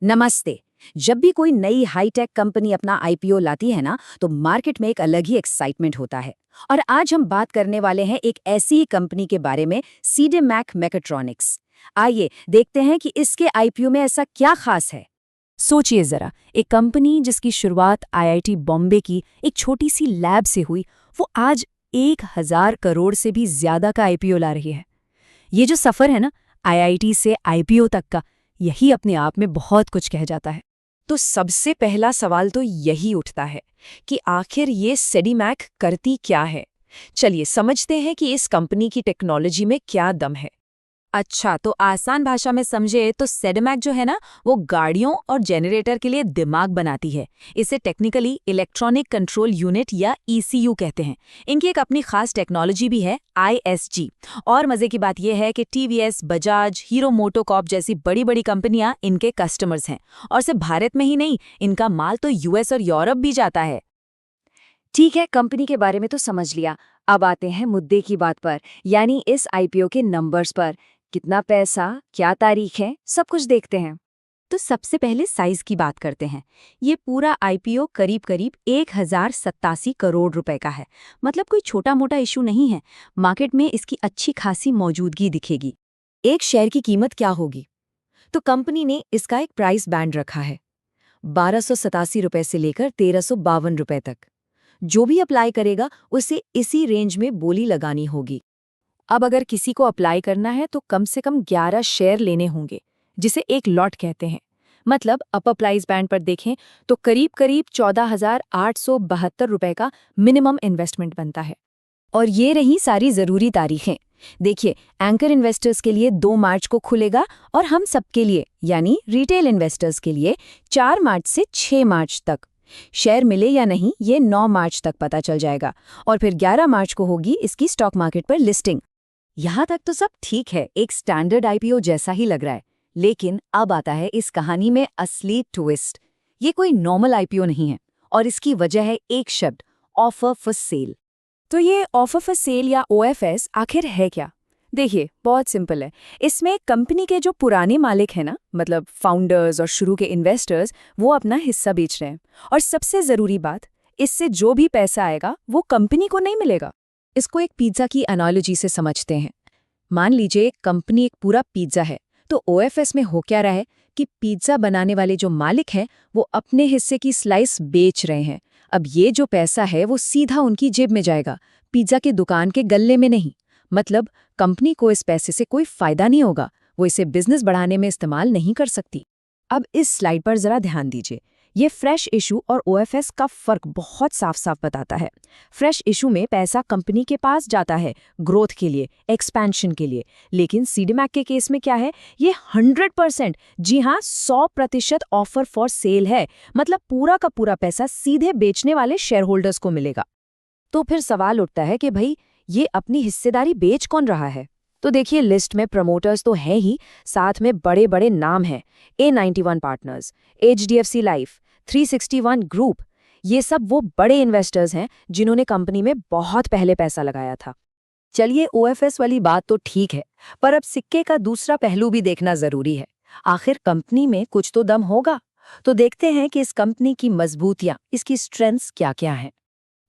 नमस्ते। जब भी कोई नई हाईटेक कंपनी अपना आईपीओ लाती है ना, तो मार्केट में एक अलग ही एक्साइटमेंट होता है। और आज हम बात करने वाले हैं एक ऐसी ही कंपनी के बारे में, सीडे मैक मैकेट्रॉनिक्स। आइए देखते हैं कि इसके आईपीओ में ऐसा क्या खास है। सोचिए जरा, एक कंपनी जिसकी शुरुआत आईआईटी बॉम्बे की एक छोटी सी लैब से हुई, वो आज 1000 करोड़ से भी ज्यादा का आईपीओ ला रही है। ये जो सफर है ना, आईआईटी से आईपीओ तक का, यही अपने आप में बहुत कुछ कह जाता है। तो सबसे पहला सवाल तो यही उठता है कि आखिर ये सेडीमैक करती क्या है। चलिए समझते हैं कि इस कंपनी की टेक्नोलॉजी में क्या दम है। अच्छा, तो आसान भाषा में समझे तो सेडमैक जो है ना, वो गाड़ियों और जनरेटर के लिए दिमाग बनाती है। इसे टेक्निकली इलेक्ट्रॉनिक कंट्रोल यूनिट या ईसीयू कहते हैं। इनकी एक अपनी खास टेक्नोलॉजी भी है, आईएसजी। और मजे की बात यह है कि टीवीएस, बजाज, हीरो मोटोकॉर्प जैसी बड़ी बड़ी कंपनियां इनके कस्टमर्स हैं। और सिर्फ भारत में ही नहीं, इनका माल तो यूएस और यूरोप भी जाता है। ठीक है, कंपनी के बारे में तो समझ लिया। अब आते हैं मुद्दे की बात पर, यानी इस आईपीओ के नंबर्स पर। कितना पैसा, क्या तारीख है, सब कुछ देखते हैं। तो सबसे पहले साइज की बात करते हैं। ये पूरा आईपीओ करीब करीब 1087 करोड़ रुपए का है। मतलब कोई छोटा मोटा इशू नहीं है। मार्केट में इसकी अच्छी खासी मौजूदगी दिखेगी। एक शेयर की कीमत क्या होगी? तो कंपनी ने इसका एक प्राइस बैंड रखा है, 1287 रुपए से लेकर 1352 रुपए तक। जो भी अप्लाई करेगा उसे इसी रेंज में बोली लगानी होगी। अब अगर किसी को अप्लाई करना है तो कम से कम 11 शेयर लेने होंगे, जिसे एक लॉट कहते हैं। मतलब अपर प्राइस बैंड पर देखें तो करीब करीब 14,872 रुपए का मिनिमम इन्वेस्टमेंट बनता है। और ये रही सारी जरूरी तारीखें। देखिए, एंकर इन्वेस्टर्स के लिए 2 मार्च को खुलेगा और हम सबके लिए यानी रिटेल इन्वेस्टर्स के लिए 4 मार्च से 6 मार्च तक। शेयर मिले या नहीं ये 9 मार्च तक पता चल जाएगा, और फिर 11 मार्च को होगी इसकी स्टॉक मार्केट पर लिस्टिंग। यहाँ तक तो सब ठीक है, एक स्टैंडर्ड आईपीओ जैसा ही लग रहा है। लेकिन अब आता है इस कहानी में असली ट्विस्ट। ये कोई नॉर्मल आईपीओ नहीं है, और इसकी वजह है एक शब्द, ऑफर फॉर सेल। तो ये ऑफर फॉर सेल या ओएफएस आखिर है क्या? देखिए, बहुत सिंपल है। इसमें कंपनी के जो पुराने मालिक हैं ना, मतलब फाउंडर्स और शुरू के इन्वेस्टर्स, वो अपना हिस्सा बेच रहे हैं। और सबसे जरूरी बात, इससे जो भी पैसा आएगा वो कंपनी को नहीं मिलेगा। इसको एक पिज्जा की एनालॉजी से समझते हैं। मान लीजिए कंपनी एक पूरा पिज्जा है, तो ओएफएस में हो क्या रहा है कि पिज्जा बनाने वाले जो मालिक हैं वो अपने हिस्से की स्लाइस बेच रहे हैं। अब ये जो पैसा है वो सीधा उनकी जेब में जाएगा, पिज्जा की दुकान के गल्ले में नहीं। मतलब कंपनी को इस पैसे से कोई फायदा नहीं होगा, वो इसे बिजनेस बढ़ाने में इस्तेमाल नहीं कर सकती। अब इस स्लाइड पर जरा ध्यान दीजिए। ये फ्रेश इशू और ओएफएस का फर्क बहुत साफ साफ बताता है। फ्रेश इशू में पैसा कंपनी के पास जाता है ग्रोथ के लिए, एक्सपेंशन के लिए। लेकिन सीडीमैक के केस में क्या है, ये 100%, जी हाँ 100% ऑफर फॉर सेल है। मतलब पूरा का पूरा पैसा सीधे बेचने वाले शेयर होल्डर्स को मिलेगा। तो फिर सवाल उठता है कि भाई, ये अपनी हिस्सेदारी बेच कौन रहा है? तो देखिए, लिस्ट में प्रमोटर्स तो हैं ही, साथ में बड़े बड़े नाम हैं। A91 partners, HDFC life, 361 group. ये सब वो बड़े इन्वेस्टर्स हैं जिन्होंने कंपनी में बहुत पहले पैसा लगाया था। चलिए, ओएफएस वाली बात तो ठीक है, पर अब सिक्के का दूसरा पहलू भी देखना जरूरी है। आखिर कंपनी में कुछ तो दम होगा। तो देखते हैं कि इस कंपनी की मजबूतियां, इसकी स्ट्रेंथ्स क्या-क्या हैं।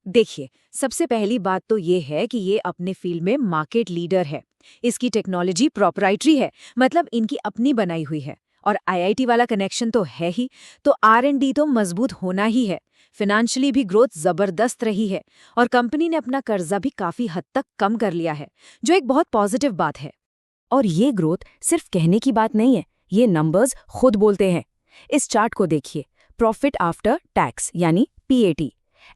देखिए, सबसे पहली बात तो ये है कि ये अपने फील्ड में मार्केट लीडर है। इसकी टेक्नोलॉजी प्रॉपराइटरी है, मतलब इनकी अपनी बनाई हुई है। और आईआईटी वाला कनेक्शन तो है ही, तो आर&डी तो मजबूत होना ही है। फिनेंशियली भी ग्रोथ जबरदस्त रही है, और कंपनी ने अपना कर्जा भी काफी हद तक कम कर लिया है, जो एक बहुत पॉजिटिव बात है। और ये ग्रोथ सिर्फ कहने की बात नहीं है, ये नंबर्स खुद बोलते हैं। इस चार्ट को देखिए, प्रॉफिट आफ्टर टैक्स यानी पीएटी।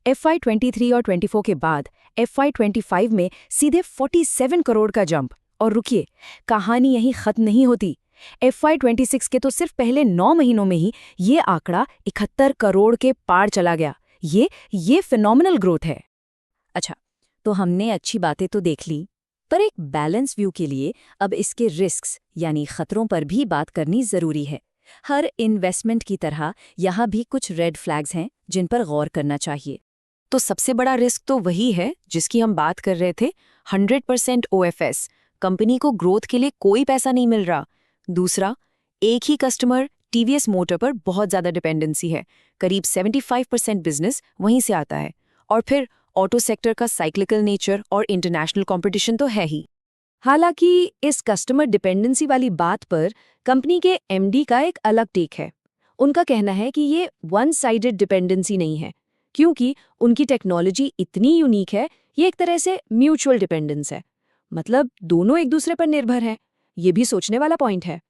FY23 और 24 के बाद FY25 में सीधे 47 करोड़ का जंप। और रुकिए, कहानी यहीं खत्म नहीं होती। FY26 के तो सिर्फ पहले 9 महीनों में ही ये आंकड़ा 71 करोड़ के पार चला गया। ये फिनोमिनल ग्रोथ है। अच्छा, तो हमने अच्छी बातें तो देख ली, पर एक बैलेंस व्यू के लिए अब इसके रिस्क्स यानी खतरों पर भी बात करनी जरूरी है। हर इन्वेस्टमेंट की तरह यहाँ भी कुछ रेड फ्लैग्स हैं जिन पर गौर करना चाहिए। तो सबसे बड़ा रिस्क तो वही है जिसकी हम बात कर रहे थे, 100% ओएफएस। कंपनी को ग्रोथ के लिए कोई पैसा नहीं मिल रहा। दूसरा, एक ही कस्टमर टीवीएस मोटर पर बहुत ज़्यादा डिपेंडेंसी है, करीब 75% बिजनेस वहीं से आता है। और फिर ऑटो सेक्टर का साइक्लिकल नेचर और इंटरनेशनल कंपटीशन तो है ही। हालांकि इस कस्टमर डिपेंडेंसी वाली बात पर कंपनी के एमडी का एक अलग टेक है। उनका कहना है कि ये वन साइडेड डिपेंडेंसी नहीं है, क्योंकि उनकी टेक्नोलॉजी इतनी यूनिक है, ये एक तरह से म्यूचुअल डिपेंडेंस है। मतलब दोनों एक दूसरे पर निर्भर हैं। ये भी सोचने वाला पॉइंट है।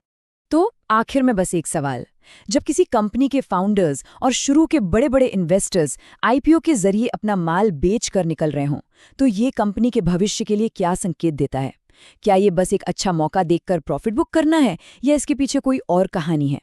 तो आखिर में बस एक सवाल, जब किसी कंपनी के फाउंडर्स और शुरू के बड़े बड़े इन्वेस्टर्स आईपीओ के जरिए अपना माल बेच कर निकल रहे हों, तो ये कंपनी के भविष्य के लिए क्या संकेत देता है? क्या ये बस एक अच्छा मौका देखकर प्रॉफिट बुक करना है, या इसके पीछे कोई और कहानी है?